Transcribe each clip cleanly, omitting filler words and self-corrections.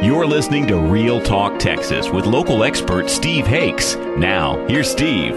You're listening to Real Talk Texas with local expert Steve Hakes. Now, here's Steve.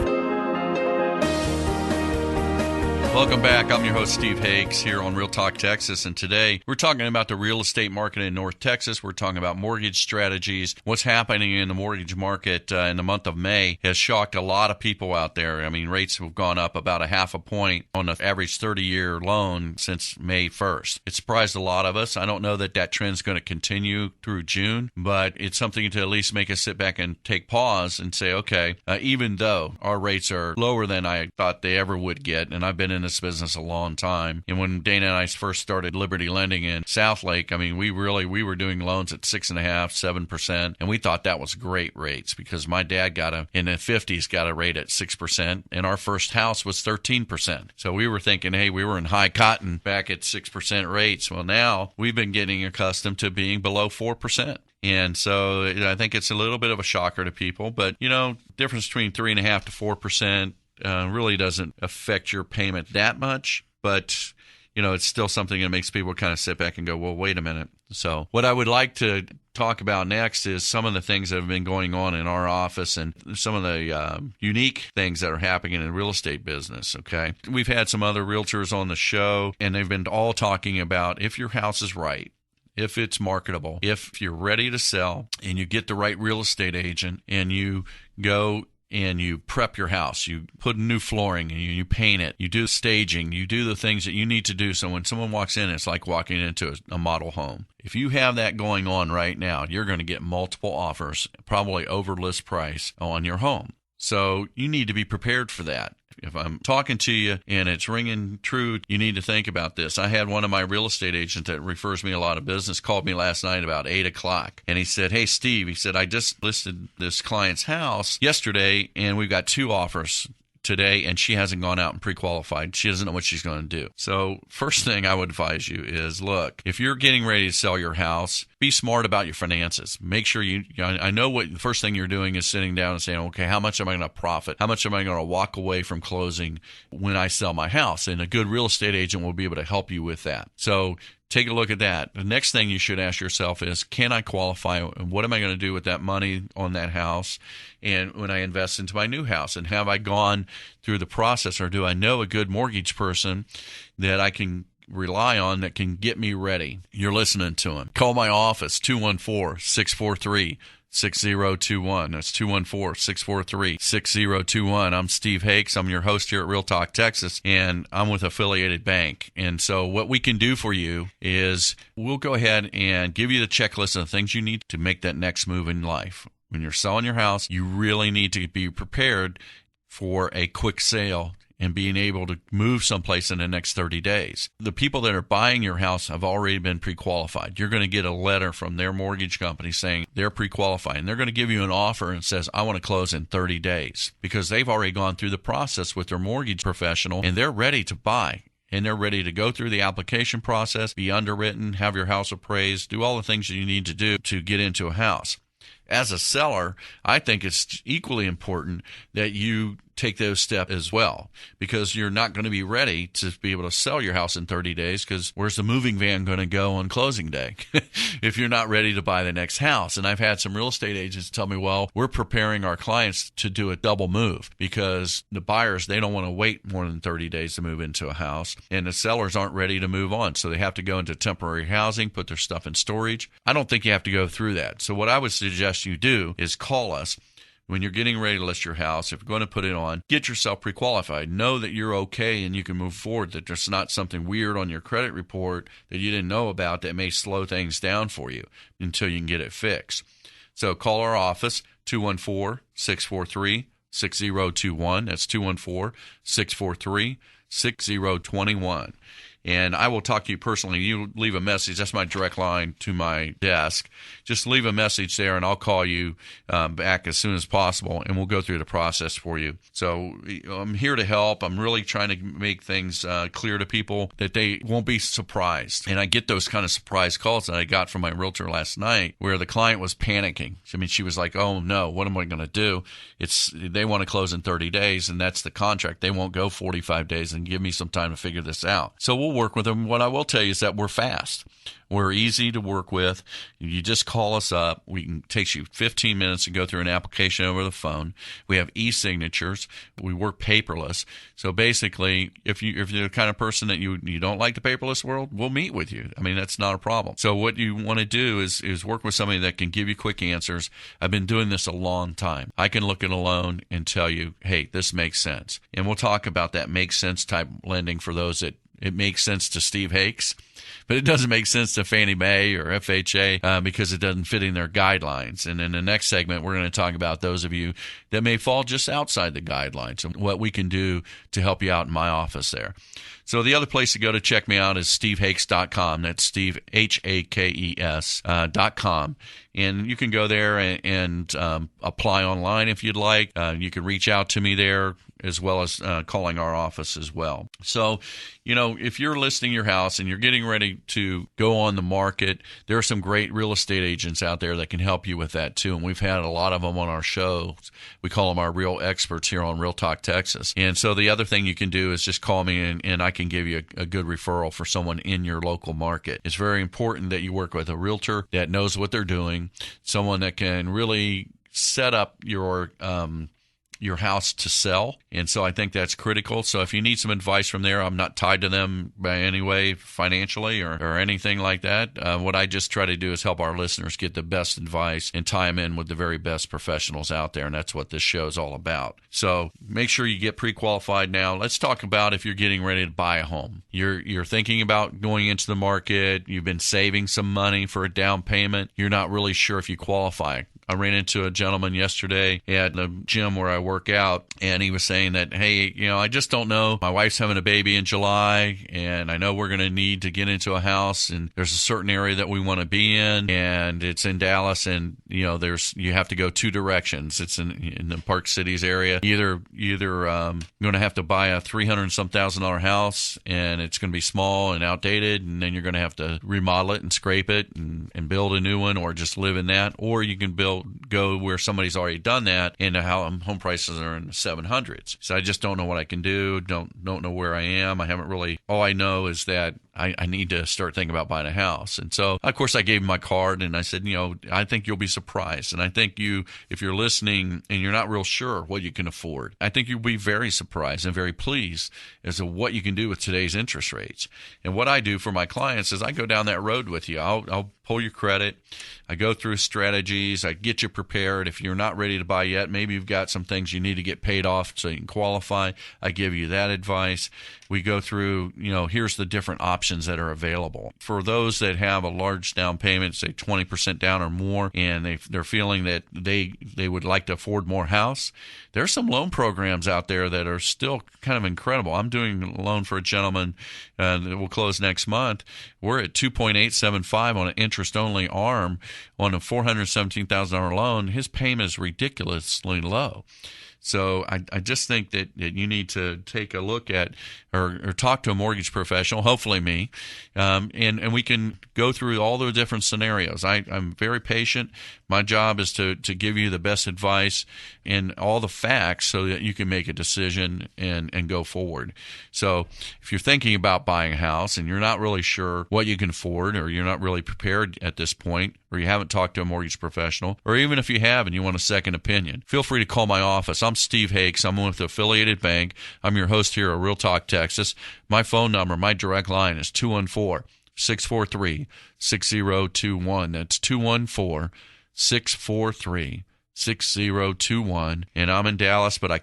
Welcome back. I'm your host, Steve Hakes, here on Real Talk Texas. And today we're talking about the real estate market in North Texas. We're talking about mortgage strategies. What's happening in the mortgage market in the month of May has shocked a lot of people out there. I mean, rates have gone up about a half a point on the average 30-year loan since May 1st. It surprised a lot of us. I don't know that that trend's going to continue through June, but it's something to at least make us sit back and take pause and say, okay, even though our rates are lower than I thought they ever would get, and I've been in this business a long time. And when Dana and I first started Liberty Lending in Southlake, I mean, we were doing loans at 6.5%, 7%, and we thought that was great rates because my dad in the 50s got a rate at 6%, and our first house was 13%. So we were thinking, hey, we were in high cotton back at 6% rates. Well, now we've been getting accustomed to being below 4%. And so I think it's a little bit of a shocker to people, but difference between 3.5% to 4%. Really doesn't affect your payment that much, but it's still something that makes people kind of sit back and go, well, wait a minute. So what I would like to talk about next is some of the things that have been going on in our office and some of the unique things that are happening in the real estate business, okay? We've had some other realtors on the show, and they've been all talking about if your house is right, if it's marketable, if you're ready to sell and you get the right real estate agent and you go and you prep your house, you put new flooring, and you paint it, you do staging, you do the things that you need to do so when someone walks in, it's like walking into a model home. If you have that going on right now, you're going to get multiple offers, probably over list price on your home. So you need to be prepared for that. If I'm talking to you and it's ringing true, you need to think about this. I had one of my real estate agents that refers me a lot of business called me last night about 8 o'clock. And he said, hey, Steve, he said, I just listed this client's house yesterday and we've got 2 offers today, and she hasn't gone out and pre-qualified. She doesn't know what she's going to do. So first thing I would advise you is, look, if you're getting ready to sell your house, be smart about your finances. Make sure I know what the first thing you're doing is sitting down and saying, okay, how much am I going to profit? How much am I going to walk away from closing when I sell my house? And a good real estate agent will be able to help you with that. So take a look at that. The next thing you should ask yourself is, can I qualify? And what am I going to do with that money on that house? And when I invest into my new house, and have I gone through the process, or do I know a good mortgage person that I can rely on that can get me ready? You're listening to him. Call my office, 214-643-6021. That's 214-643-6021. I'm Steve Hakes. I'm your host here at Real Talk Texas, and I'm with Affiliated Bank. And so what we can do for you is we'll go ahead and give you the checklist of the things you need to make that next move in life. When you're selling your house, you really need to be prepared for a quick sale and being able to move someplace in the next 30 days. The people that are buying your house have already been pre-qualified. You're going to get a letter from their mortgage company saying they're pre-qualified, and they're going to give you an offer and says, I want to close in 30 days because they've already gone through the process with their mortgage professional, and they're ready to buy. And they're ready to go through the application process, be underwritten, have your house appraised, do all the things that you need to do to get into a house. As a seller, I think it's equally important that you take those steps as well, because you're not going to be ready to be able to sell your house in 30 days because where's the moving van going to go on closing day if you're not ready to buy the next house? And I've had some real estate agents tell me, well, we're preparing our clients to do a double move because the buyers, they don't want to wait more than 30 days to move into a house, and the sellers aren't ready to move on. So they have to go into temporary housing, put their stuff in storage. I don't think you have to go through that. So what I would suggest you do is call us. When you're getting ready to list your house, if you're going to put it on, get yourself pre-qualified. Know that you're okay and you can move forward, that there's not something weird on your credit report that you didn't know about that may slow things down for you until you can get it fixed. So call our office, 214-643-6021. That's 214-643-6021. And I will talk to you personally. You leave a message. That's my direct line to my desk. Just leave a message there, and I'll call you back as soon as possible, and we'll go through the process for you. So I'm here to help. I'm really trying to make things clear to people that they won't be surprised. And I get those kind of surprise calls that I got from my realtor last night where the client was panicking. I mean, she was like, oh, no, what am I going to do? They want to close in 30 days, and that's the contract. They won't go 45 days and give me some time to figure this out. So we'll we'll work with them. What I will tell you is that we're fast. We're easy to work with. You just call us up. It takes you 15 minutes to go through an application over the phone. We have e-signatures. We work paperless. So basically, if you're the kind of person that you don't like the paperless world, we'll meet with you. I mean, that's not a problem. So what you want to do is work with somebody that can give you quick answers. I've been doing this a long time. I can look at a loan and tell you, hey, this makes sense. And we'll talk about that makes sense type lending for those that it makes sense to Steve Hakes, but it doesn't make sense to Fannie Mae or FHA because it doesn't fit in their guidelines. And in the next segment, we're going to talk about those of you that may fall just outside the guidelines and what we can do to help you out in my office there. So the other place to go to check me out is stevehakes.com. That's Steve, Hakes.com. And you can go there and apply online if you'd like. You can reach out to me there as well as calling our office as well. So, if you're listing your house and you're getting ready to go on the market, there are some great real estate agents out there that can help you with that too. And we've had a lot of them on our shows. We call them our real experts here on Real Talk Texas. And so the other thing you can do is just call me and I can give you a good referral for someone in your local market. It's very important that you work with a realtor that knows what they're doing, someone that can really set up your house to sell. And so I think that's critical. So if you need some advice from there, I'm not tied to them by any way financially or anything like that. What I just try to do is help our listeners get the best advice and tie them in with the very best professionals out there. And that's what this show is all about. So make sure you get pre-qualified now. Let's talk about if you're getting ready to buy a home. You're thinking about going into the market. You've been saving some money for a down payment. You're not really sure if you qualify. I ran into a gentleman yesterday at the gym where I work out, and he was saying that, hey, I just don't know. My wife's having a baby in July, and I know we're going to need to get into a house, and there's a certain area that we want to be in, and it's in Dallas, and you have to go two directions. It's in the Park Cities area. Either going to have to buy a $300,000 house, and it's going to be small and outdated, and then you're going to have to remodel it and scrape it and build a new one, or just live in that, or you can go where somebody's already done that, and how home prices are in the 700s. So I just don't know what I can do. Don't know where I am. I haven't really. All I know is that I need to start thinking about buying a house. And so, of course, I gave him my card and I said, I think you'll be surprised. And I think if you're listening and you're not real sure what you can afford, I think you'll be very surprised and very pleased as to what you can do with today's interest rates. And what I do for my clients is I go down that road with you. I'll pull your credit. I go through strategies. I get you prepared. If you're not ready to buy yet, maybe you've got some things you need to get paid off so you can qualify. I give you that advice. We go through, here's the different options that are available. For those that have a large down payment, say 20% down or more, and they're feeling that they would like to afford more house, there's some loan programs out there that are still kind of incredible. I'm doing a loan for a gentleman that will close next month. We're at 2.875 on an interest-only ARM on a $417,000 loan. His payment is ridiculously low. So I just think that you need to take a look at or talk to a mortgage professional, hopefully me, and we can go through all the different scenarios. I'm very patient. My job is to give you the best advice and all the facts so that you can make a decision and go forward. So if you're thinking about buying a house and you're not really sure what you can afford, or you're not really prepared at this point, or you haven't talked to a mortgage professional, or even if you have and you want a second opinion, feel free to call my office. I'm Steve Hakes. I'm with Affiliated Bank. I'm your host here at Real Talk Texas. My phone number, my direct line is 214-643-6021. That's 214-643-6021. And I'm in Dallas, but I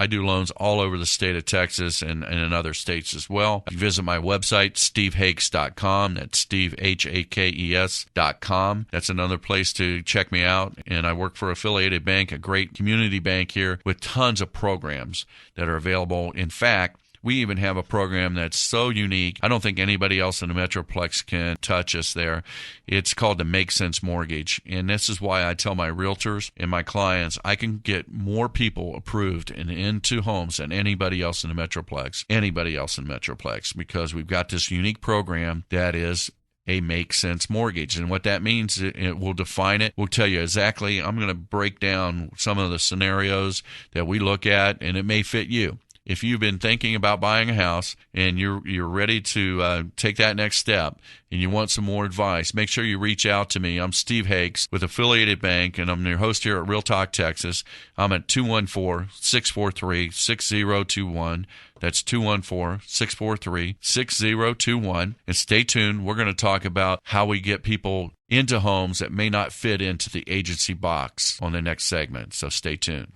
do loans all over the state of Texas and in other states as well. You visit my website, stevehakes.com. That's Steve, Hakes.com. That's another place to check me out. And I work for Affiliated Bank, a great community bank here with tons of programs that are available. In fact, we even have a program that's so unique, I don't think anybody else in the Metroplex can touch us there. It's called the Make Sense Mortgage. And this is why I tell my realtors and my clients I can get more people approved and into homes than anybody else in the Metroplex. Because we've got this unique program that is a Make Sense Mortgage. And what that means, it will define it. We'll tell you exactly. I'm going to break down some of the scenarios that we look at, and it may fit you. if you've been thinking about buying a house and you're ready to take that next step and you want some more advice, make sure you reach out to me. I'm Steve Hakes with Affiliated Bank, and I'm your host here at Real Talk Texas. I'm at 214-643-6021. That's 214-643-6021. And stay tuned. We're going to talk about how we get people into homes that may not fit into the agency box on the next segment. So stay tuned.